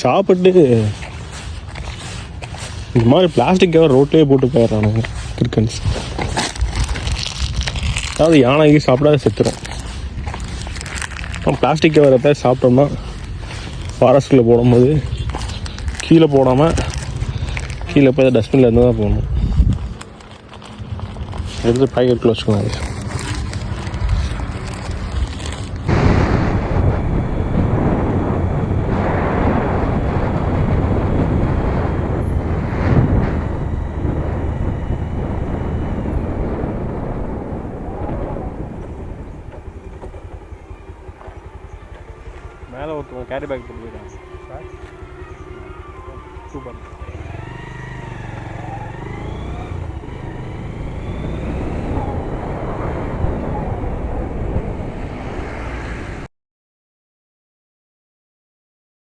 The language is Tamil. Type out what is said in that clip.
சாப்பிட்டு இந்த மாதிரி பிளாஸ்டிக் கவர் ரோட்லேயே போட்டு போயிடுறானுங்க கிரிக்கன்ஸ். அதாவது யானைக்கு சாப்பிடாத செத்துரும். பிளாஸ்டிக் கவர் எதாவது சாப்பிட்டோம்னா ஃபாரஸ்ட்டில் போடும்போது கீழே போடாமல் கீழே போய் டஸ்ட்பினில் இருந்து தான் போகணும். எடுத்து பாக்கெட்டில் வச்சுக்கணும். மேலே ஒருத்தவங்க கேரி பேக் போட்டு போயிட்டாங்க. சூப்பர்.